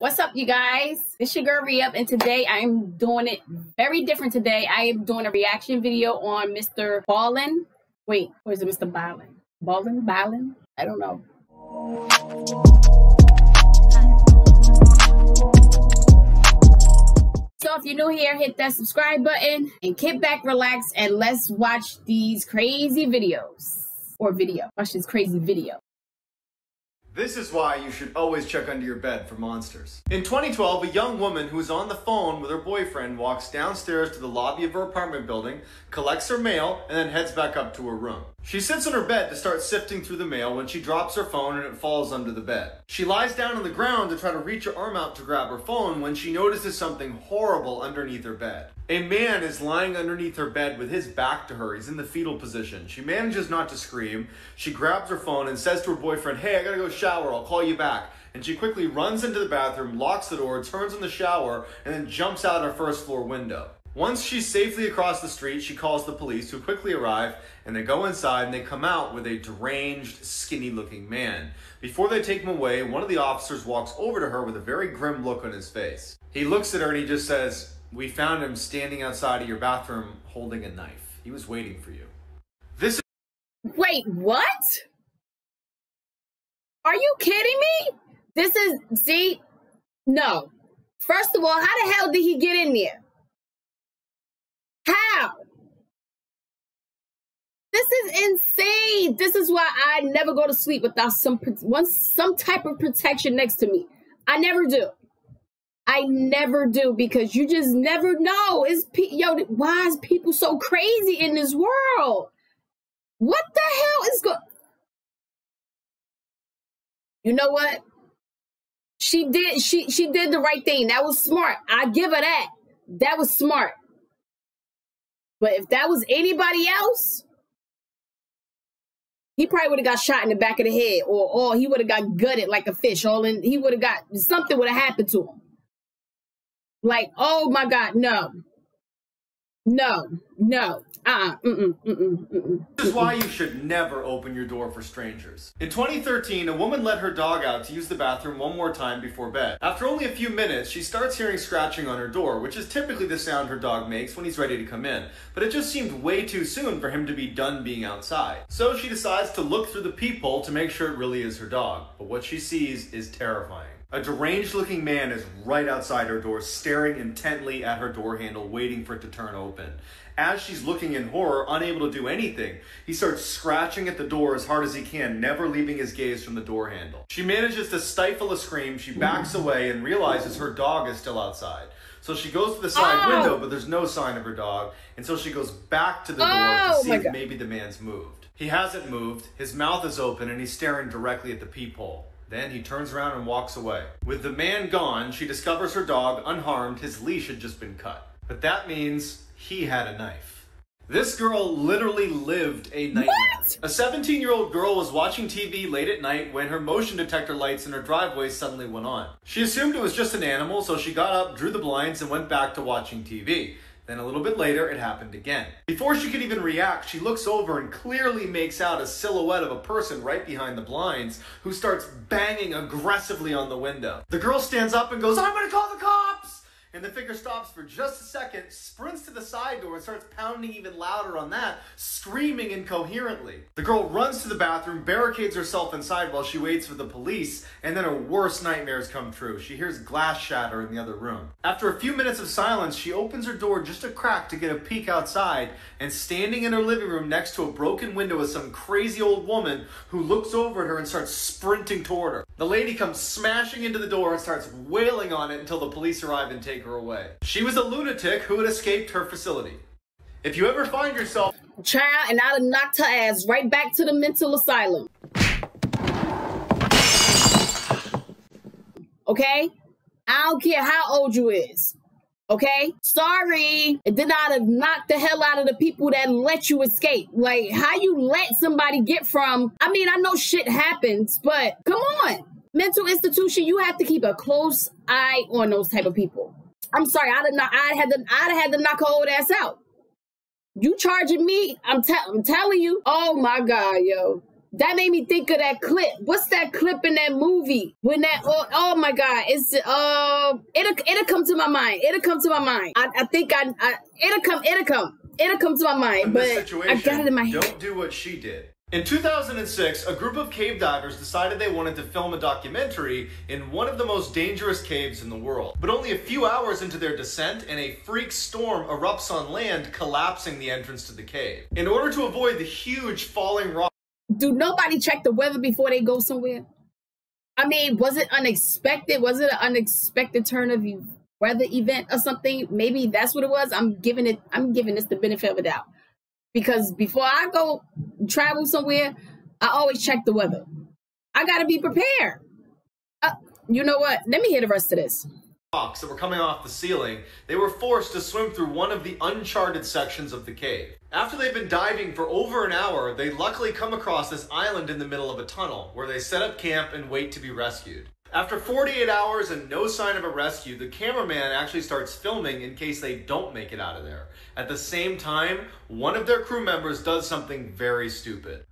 What's up, you guys? It's your girl Re-Up, and today I'm doing it very different today. I am doing a reaction video on Mr. Ballen. Wait, or is it Mr. Ballen? Ballen? I don't know. So if you're new here, hit that subscribe button and kick back, relax, and let's watch these crazy videos. Watch this crazy video. This is why you should always check under your bed for monsters. In 2012, a young woman who is on the phone with her boyfriend walks downstairs to the lobby of her apartment building, collects her mail, and then heads back up to her room. She sits on her bed to start sifting through the mail when she drops her phone and it falls under the bed. She lies down on the ground to try to reach her arm out to grab her phone when she notices something horrible underneath her bed. A man is lying underneath her bed with his back to her. He's in the fetal position. She manages not to scream. She grabs her phone and says to her boyfriend, "Hey, I gotta go shower, I'll call you back." And she quickly runs into the bathroom, locks the door, turns on the shower, and then jumps out her first floor window. Once she's safely across the street, she calls the police, who quickly arrive, and they go inside and they come out with a deranged, skinny-looking man. Before they take him away, one of the officers walks over to her with a very grim look on his face. He looks at her and he just says, "We found him standing outside of your bathroom holding a knife. He was waiting for you." This is— Wait, what? Are you kidding me? No. First of all, how the hell did he get in there? How? This is insane. This is why I never go to sleep without some type of protection next to me. I never do. I never do, because you just never know. Why is people so crazy in this world? What the hell is going? You know what? She did the right thing. That was smart. I give her that. That was smart. But if that was anybody else, he probably would have got shot in the back of the head, or he would have got gutted like a fish. He would have got, something would have happened to him. Like, oh my God, no. This is why you should never open your door for strangers. In 2013, a woman let her dog out to use the bathroom one more time before bed. After only a few minutes, she starts hearing scratching on her door, which is typically the sound her dog makes when he's ready to come in. But it just seemed way too soon for him to be done being outside. So she decides to look through the peephole to make sure it really is her dog. But what she sees is terrifying. A deranged-looking man is right outside her door, staring intently at her door handle, waiting for it to turn open. As she's looking in horror, unable to do anything, he starts scratching at the door as hard as he can, never leaving his gaze from the door handle. She manages to stifle a scream. She backs away and realizes her dog is still outside. So she goes to the side window, but there's no sign of her dog, and so she goes back to the door to see if maybe the man's moved. He hasn't moved, his mouth is open, and he's staring directly at the peephole. Then he turns around and walks away. With the man gone, she discovers her dog unharmed. His leash had just been cut. But that means he had a knife. This girl literally lived a nightmare. What? A 17-year-old girl was watching TV late at night when her motion detector lights in her driveway suddenly went on. She assumed it was just an animal, so she got up, drew the blinds, and went back to watching TV. Then a little bit later, it happened again. Before she could even react, she looks over and clearly makes out a silhouette of a person right behind the blinds who starts banging aggressively on the window. The girl stands up and goes, "I'm gonna call the cops!" And the figure stops for just a second, sprints to the side door and starts pounding even louder on that, screaming incoherently. The girl runs to the bathroom, barricades herself inside while she waits for the police, and then her worst nightmares come true. She hears glass shatter in the other room. After a few minutes of silence, she opens her door just a crack to get a peek outside, and standing in her living room next to a broken window is some crazy old woman who looks over at her and starts sprinting toward her. The lady comes smashing into the door and starts wailing on it until the police arrive and take her away. She was a lunatic who had escaped her facility. If you ever find yourself— Child, and I'd have knocked her ass right back to the mental asylum. Okay? I don't care how old you is. Okay? Sorry. And then I'd have knocked the hell out of the people that let you escape. Like, how you let somebody get from— I mean, I know shit happens, but come on. Mental institution, you have to keep a close eye on those type of people. I'm sorry, I'd have had to knock her old ass out. You charging me? I'm telling you. Oh my God, yo. That made me think of that clip. What's that clip in that movie? When that, oh my God, it's, it'll come to my mind. It'll come to my mind. I think it'll come to my mind, but I got it in my head. Don't do what she did. In 2006, a group of cave divers decided they wanted to film a documentary in one of the most dangerous caves in the world. But only a few hours into their descent, and a freak storm erupts on land, collapsing the entrance to the cave. In order to avoid the huge falling rock, do nobody check the weather before they go somewhere? I mean, was it unexpected? Was it an unexpected turn of weather event or something? Maybe that's what it was. I'm giving this the benefit of the doubt. Because before I go travel somewhere, I always check the weather. I got to be prepared. You know what? Let me hear the rest of this. Rocks that were coming off the ceiling, they were forced to swim through one of the uncharted sections of the cave. After they've been diving for over an hour, they luckily come across this island in the middle of a tunnel, where they set up camp and wait to be rescued. After 48 hours and no sign of a rescue, the cameraman actually starts filming in case they don't make it out of there. At the same time, one of their crew members does something very stupid.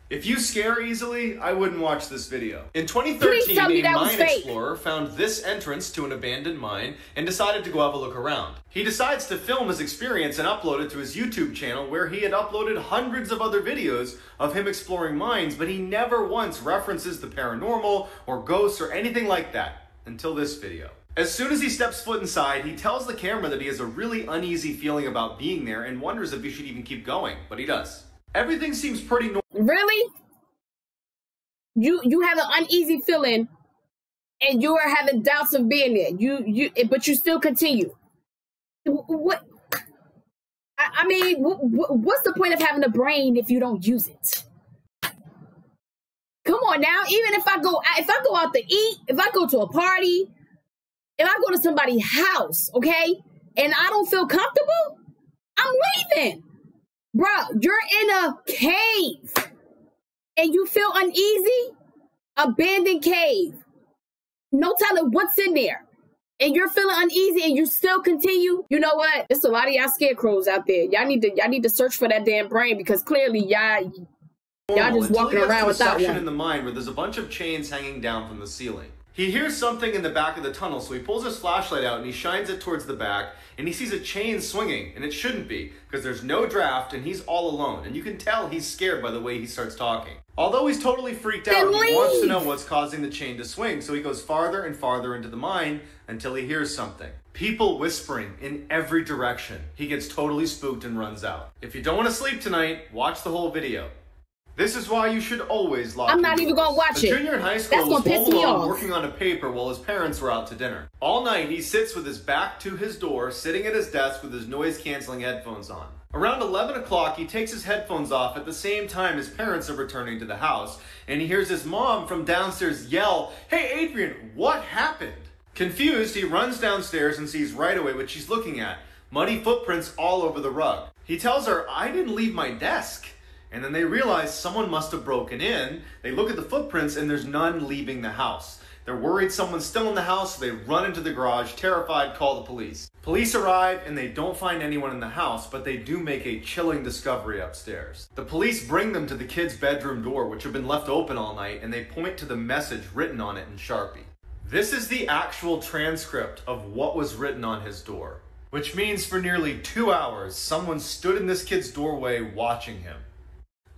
If you scare easily, I wouldn't watch this video. In 2013, a mine explorer found this entrance to an abandoned mine and decided to go have a look around. He decides to film his experience and upload it to his YouTube channel, where he had uploaded hundreds of other videos of him exploring mines, but he never once references the paranormal or ghosts or anything like that, until this video. As soon as he steps foot inside, he tells the camera that he has a really uneasy feeling about being there and wonders if he should even keep going, but he does. Everything seems pretty normal. Really? You have an uneasy feeling and you are having doubts of being there. But you still continue. What? I mean, what's the point of having a brain if you don't use it? Come on now. Even if I go out to eat, if I go to a party, if I go to somebody's house, okay, and I don't feel comfortable, I'm leaving. Bro, you're in a cave and you feel uneasy? Abandoned cave. No telling what's in there. And you're feeling uneasy and you still continue? You know what? There's a lot of y'all scarecrows out there. Y'all need to search for that damn brain, because clearly y'all just walking around without one. In the mine where there's a bunch of chains hanging down from the ceiling. He hears something in the back of the tunnel, so he pulls his flashlight out and he shines it towards the back, and he sees a chain swinging, and it shouldn't be, because there's no draft and he's all alone, and you can tell he's scared by the way he starts talking. Although he's totally freaked out, he wants to know what's causing the chain to swing, so he goes farther and farther into the mine until he hears something. People whispering in every direction. He gets totally spooked and runs out. If you don't want to sleep tonight, watch the whole video. This is why you should always lock. I'm not even gonna watch it. A junior in high school was home alone working on a paper while his parents were out to dinner. All night he sits with his back to his door, sitting at his desk with his noise-canceling headphones on. Around 11 o'clock, he takes his headphones off at the same time his parents are returning to the house, and he hears his mom from downstairs yell, "Hey Adrian, what happened?" Confused, he runs downstairs and sees right away what she's looking at: muddy footprints all over the rug. He tells her, "I didn't leave my desk." And then they realize someone must have broken in. They look at the footprints and there's none leaving the house. They're worried someone's still in the house, so they run into the garage, terrified, call the police. Police arrive and they don't find anyone in the house, but they do make a chilling discovery upstairs. The police bring them to the kid's bedroom door, which had been left open all night, and they point to the message written on it in Sharpie. This is the actual transcript of what was written on his door, which means for nearly 2 hours, someone stood in this kid's doorway watching him.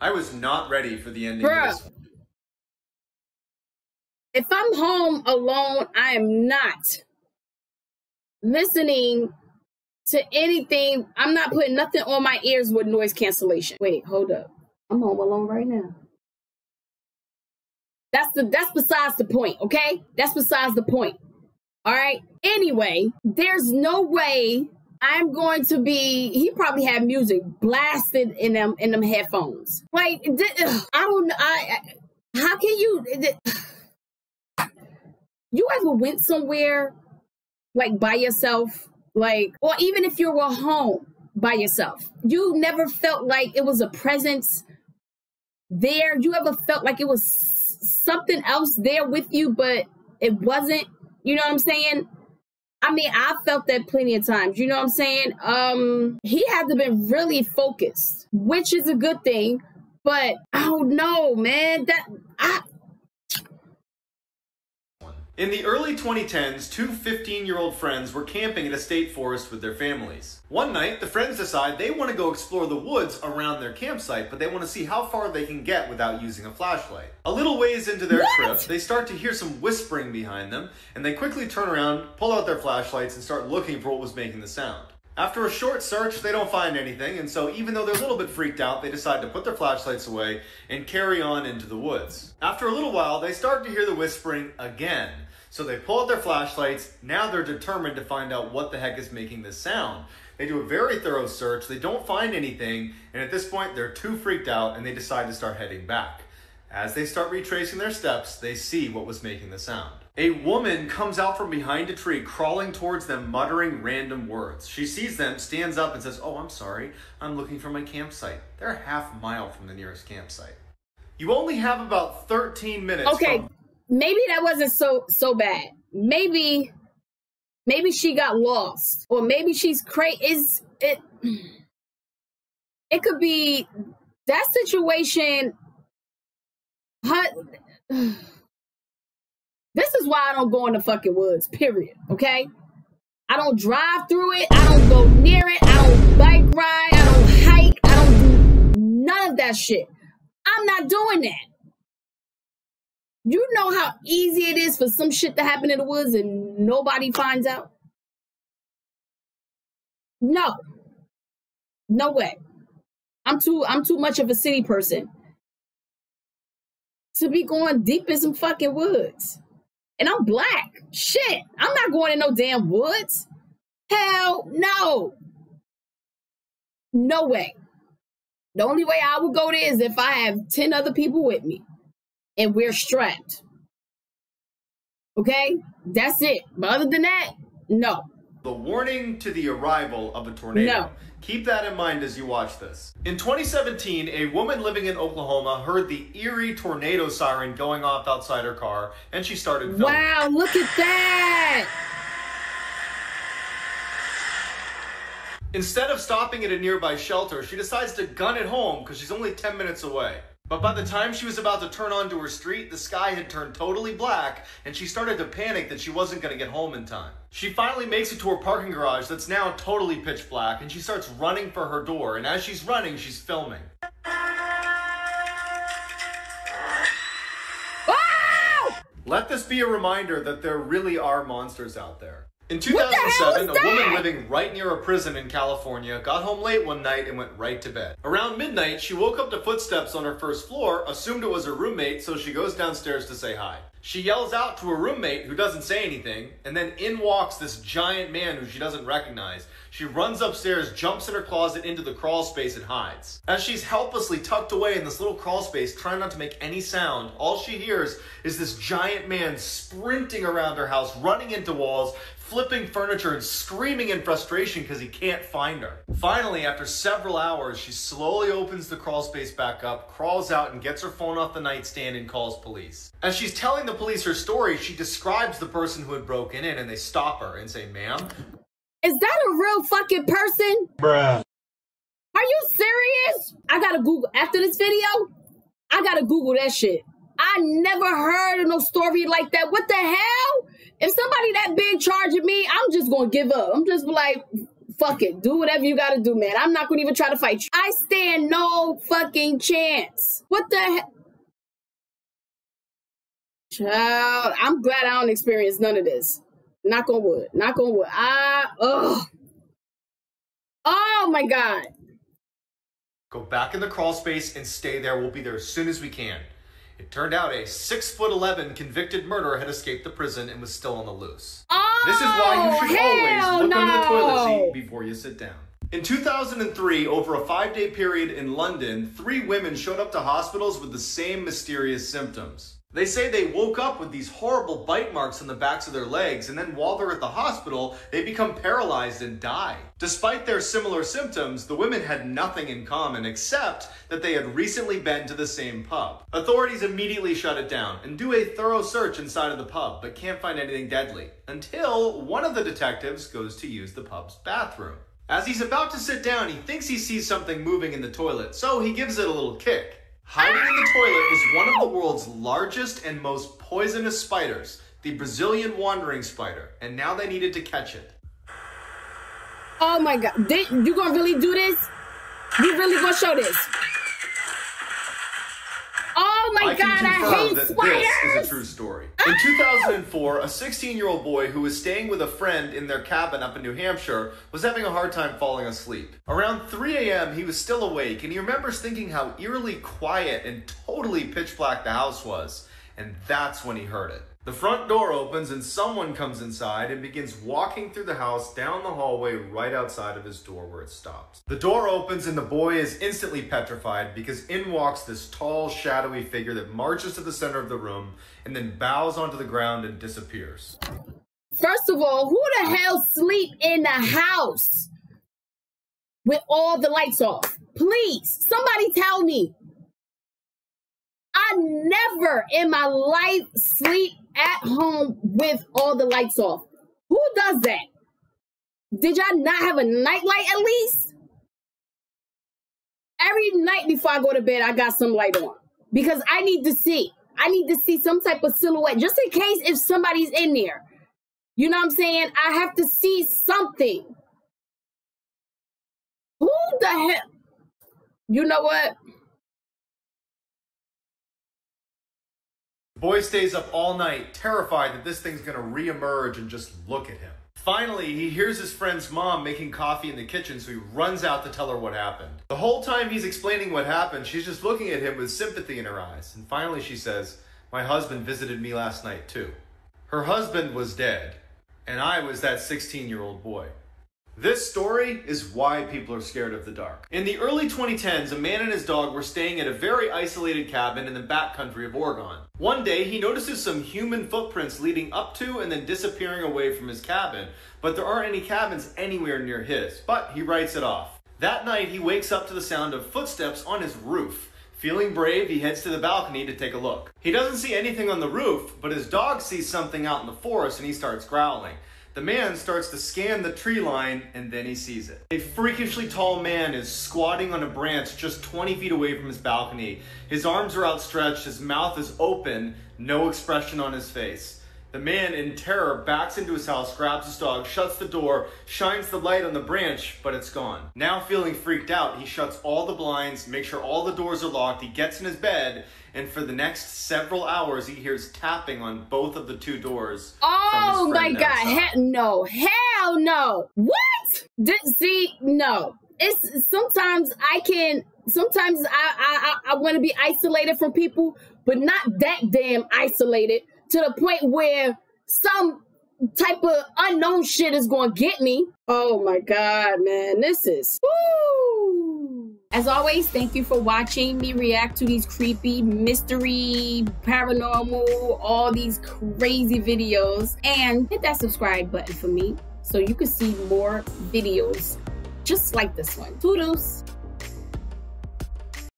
I was not ready for the ending of this. If I'm home alone, I am not listening to anything. I'm not putting nothing on my ears with noise cancellation. Wait, hold up. I'm home alone right now. That's besides the point, okay? That's besides the point. All right? Anyway, there's no way I'm going to be, he probably had music blasted in them headphones. Like, how can you ever went somewhere like by yourself? Like, or even if you were home by yourself, you never felt like it was a presence there? You ever felt like it was something else there with you, but it wasn't? You know what I'm saying? I mean, I felt that plenty of times. You know what I'm saying? He had to be really focused, which is a good thing. But I don't know, man. In the early 2010s, two 15-year-old friends were camping at a state forest with their families. One night, the friends decide they want to go explore the woods around their campsite, but they want to see how far they can get without using a flashlight. A little ways into their trip, they start to hear some whispering behind them, and they quickly turn around, pull out their flashlights, and start looking for what was making the sound. After a short search, they don't find anything, and so even though they're a little bit freaked out, they decide to put their flashlights away and carry on into the woods. After a little while, they start to hear the whispering again. So they pull out their flashlights. Now they're determined to find out what the heck is making this sound. They do a very thorough search. They don't find anything, and at this point, they're too freaked out, and they decide to start heading back. As they start retracing their steps, they see what was making the sound. A woman comes out from behind a tree, crawling towards them, muttering random words. She sees them, stands up, and says, "Oh, I'm sorry. I'm looking for my campsite." They're a half mile from the nearest campsite. You only have about 13 minutes. Okay, maybe that wasn't so bad. Maybe she got lost, or maybe she's crazy. It could be that situation. This is why I don't go in the fucking woods, period, okay? I don't drive through it. I don't go near it. I don't bike ride. I don't hike. I don't do none of that shit. I'm not doing that. You know how easy it is for some shit to happen in the woods and nobody finds out? No. No way. I'm too much of a city person to be going deep in some fucking woods. And I'm black. Shit. I'm not going in no damn woods. Hell no. No way. The only way I would go there is if I have 10 other people with me and we're strapped. Okay? That's it. But other than that, no. The warning to the arrival of a tornado. No. Keep that in mind as you watch this. In 2017, a woman living in Oklahoma heard the eerie tornado siren going off outside her car, and she started filming. Wow, look at that! Instead of stopping at a nearby shelter, she decides to gun it home because she's only 10 minutes away. But by the time she was about to turn onto her street, the sky had turned totally black, and she started to panic that she wasn't going to get home in time. She finally makes it to her parking garage that's now totally pitch black, and she starts running for her door, and as she's running, she's filming. Oh! Let this be a reminder that there really are monsters out there. In 2007, a woman living right near a prison in California got home late one night and went right to bed. Around midnight, she woke up to footsteps on her first floor, assumed it was her roommate, so she goes downstairs to say hi. She yells out to her roommate, who doesn't say anything, and then in walks this giant man who she doesn't recognize. She runs upstairs, jumps in her closet into the crawl space, and hides. As she's helplessly tucked away in this little crawl space, trying not to make any sound, all she hears is this giant man sprinting around her house, running into walls, flipping furniture, and screaming in frustration because he can't find her. Finally, after several hours, she slowly opens the crawl space back up, crawls out, and gets her phone off the nightstand and calls police. As she's telling the police her story, she describes the person who had broken in, and they stop her and say, "Ma'am? Is that a real fucking person? Bruh. Are you serious? I gotta Google. After this video, I gotta Google that shit. I never heard of no story like that. What the hell? If somebody that big charging me, I'm just gonna give up. I'm just like, fuck it. Do whatever you gotta do, man. I'm not gonna even try to fight you. I stand no fucking chance. What the hell? Child, I'm glad I don't experience none of this. Knock on wood. Knock on wood. Oh my God. Go back in the crawl space and stay there. We'll be there as soon as we can." It turned out a 6'11" convicted murderer had escaped the prison and was still on the loose. Oh, this is why you should always look under the toilet no. seat before you sit down. In 2003, over a 5-day period in London, 3 women showed up to hospitals with the same mysterious symptoms. They say they woke up with these horrible bite marks on the backs of their legs, and then while they're at the hospital, they become paralyzed and die. Despite their similar symptoms, the women had nothing in common except that they had recently been to the same pub. Authorities immediately shut it down and do a thorough search inside of the pub, but can't find anything deadly, until one of the detectives goes to use the pub's bathroom. As he's about to sit down, he thinks he sees something moving in the toilet, so he gives it a little kick. Hiding in the toilet was one of the world's largest and most poisonous spiders, the Brazilian wandering spider, and now they needed to catch it. Oh my God, you gonna really do this? You really gonna show this? Oh my God, I hate that spiders! This is a true story. In 2004, a 16-year-old boy who was staying with a friend in their cabin up in New Hampshire was having a hard time falling asleep. Around 3 a.m., he was still awake, and he remembers thinking how eerily quiet and totally pitch black the house was. And that's when he heard it. The front door opens and someone comes inside and begins walking through the house down the hallway right outside of his door where it stops. The door opens and the boy is instantly petrified because in walks this tall, shadowy figure that marches to the center of the room and then bows onto the ground and disappears. First of all, who the hell sleep in the house with all the lights off? Please, somebody tell me. I never in my life sleep at home with all the lights off. Who does that? Did y'all not have a nightlight at least? Every night before I go to bed, I got some light on because I need to see. I need to see some type of silhouette just in case if somebody's in there. You know what I'm saying? I have to see something. Who the hell? You know what? The boy stays up all night, terrified that this thing's gonna re-emerge and just look at him. Finally, he hears his friend's mom making coffee in the kitchen, so he runs out to tell her what happened. The whole time he's explaining what happened, she's just looking at him with sympathy in her eyes. And finally she says, "My husband visited me last night too." Her husband was dead, and I was that 16-year-old boy. This story is why people are scared of the dark. In the early 2010s, a man and his dog were staying at a very isolated cabin in the backcountry of Oregon. One day, he notices some human footprints leading up to and then disappearing away from his cabin, but there aren't any cabins anywhere near his, but he writes it off. That night, he wakes up to the sound of footsteps on his roof. Feeling brave, he heads to the balcony to take a look. He doesn't see anything on the roof, but his dog sees something out in the forest and he starts growling. The man starts to scan the tree line, and then he sees it. A freakishly tall man is squatting on a branch just 20 feet away from his balcony. His arms are outstretched, his mouth is open, no expression on his face. The man, in terror, backs into his house, grabs his dog, shuts the door, shines the light on the branch, but it's gone. Now feeling freaked out, he shuts all the blinds, makes sure all the doors are locked, he gets in his bed, and for the next several hours, he hears tapping on both of the two doors. Oh my God, no, hell no. What? No. It's sometimes I want to be isolated from people, but not that damn isolated to the point where some type of unknown shit is going to get me. Oh my God, man, this is, woo. As always, thank you for watching me react to these creepy, mystery, paranormal, all these crazy videos. And hit that subscribe button for me so you can see more videos just like this one. Toodles.